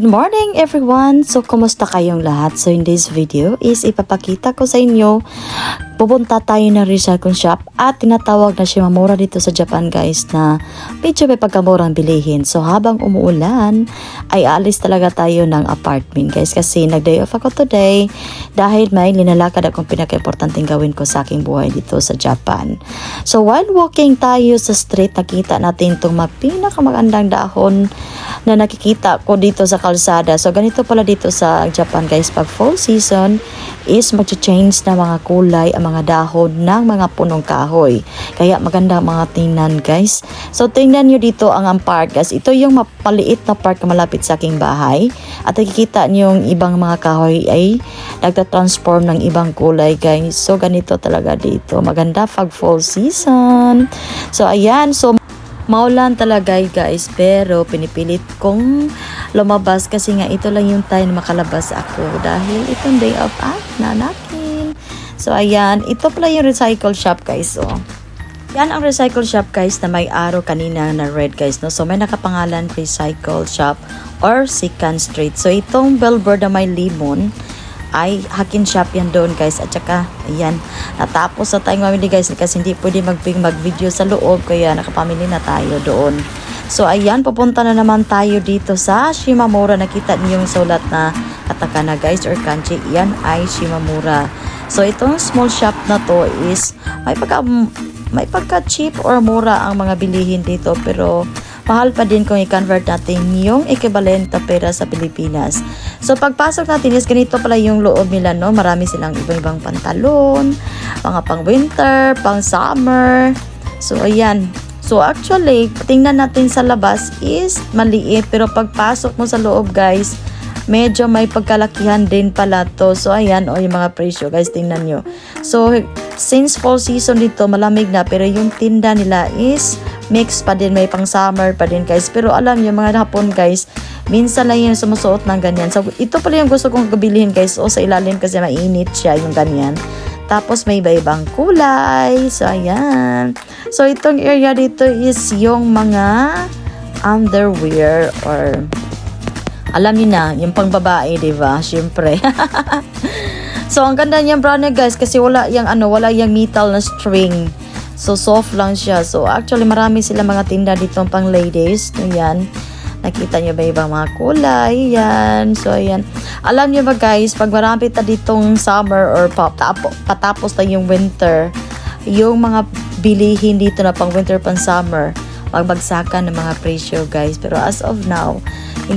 Good morning everyone! So, kumusta kayong lahat? So, in this video is ipapakita ko sa inyo, pupunta tayo ng recycle shop at tinatawag na Shimamura dito sa Japan guys na medyo may pagkamurang bilihin. So, habang umuulan, ay aalis talaga tayo ng apartment guys kasi nag-day off ako today dahil may linalakad akong pinaka-importanting gawin ko sa aking buhay dito sa Japan. So, while walking tayo sa street, nakita natin itong pinakamagandang dahon na nakikita ko dito sa kalsada. So, ganito pala dito sa Japan guys. Pag fall season is mag-change na mga kulay ang mga dahon ng mga punong kahoy. Kaya maganda mga tingnan guys. So, tingnan nyo dito ang park guys. Ito yung mapaliit na park na malapit sa aking bahay. At nakikita nyo yung ibang mga kahoy ay nagtatransform ng ibang kulay guys. So, ganito talaga dito. Maganda pag fall season. So, ayan. So, maulan talaga guys, pero pinipilit kong lumabas kasi nga ito lang yung time na makalabas ako dahil itong day off na natin. So ayan, ito pala yung recycle shop guys. So, yan ang recycle shop guys na may arrow kanina na red guys. No? So may nakapangalan recycle shop or Second Street. So itong billboard na may limon ay Hakin Shop yan doon guys. At saka ayan, natapos na tayong mamili guys kasi hindi pwede mag-video sa loob kaya nakapamili na tayo doon. So ayan, pupunta na naman tayo dito sa Shimamura. Nakita niyo yung sulat na katakana guys or kanji, yan ay Shimamura. So itong small shop na to is may pagka cheap or mura ang mga bilihin dito pero mahal pa din kung i-convert natin yung equivalent na pera sa Pilipinas. So, pagpasok natin is ganito pala yung loob nila, no? Marami silang ibang-ibang pantalon, mga pang-winter, pang-summer. So, ayan. So, actually, tingnan natin sa labas is maliit. Pero pagpasok mo sa loob, guys, medyo may pagkalakihan din pala to. So, ayan, o yung mga presyo, guys, tingnan nyo. So, since fall season dito, malamig na. Pero yung tinda nila is mix pa din, may pang summer pa din guys. Pero alam nyo mga hapon guys, minsan lang yung sumusuot ng ganyan. So ito pala yung gusto kong kabilihin guys. O sa ilalim kasi mainit siya yung ganyan. Tapos may iba-ibang kulay. So ayan. So itong area dito is yung mga underwear or alam niyo na, yung pang babae, diba? Syempre. So ang ganda niyang brand guys kasi wala yung wala yung metal na string. So, soft lang siya. So, actually, marami sila mga tinda dito pang ladies. Ayan. Nakita nyo ba ibang mga kulay? Ayan. So, ayan. Alam nyo ba guys, pag marami ta ditong summer or patapos na yung winter, yung mga bilihin dito na pang winter, pang summer, magbagsakan ng mga presyo guys. Pero as of now,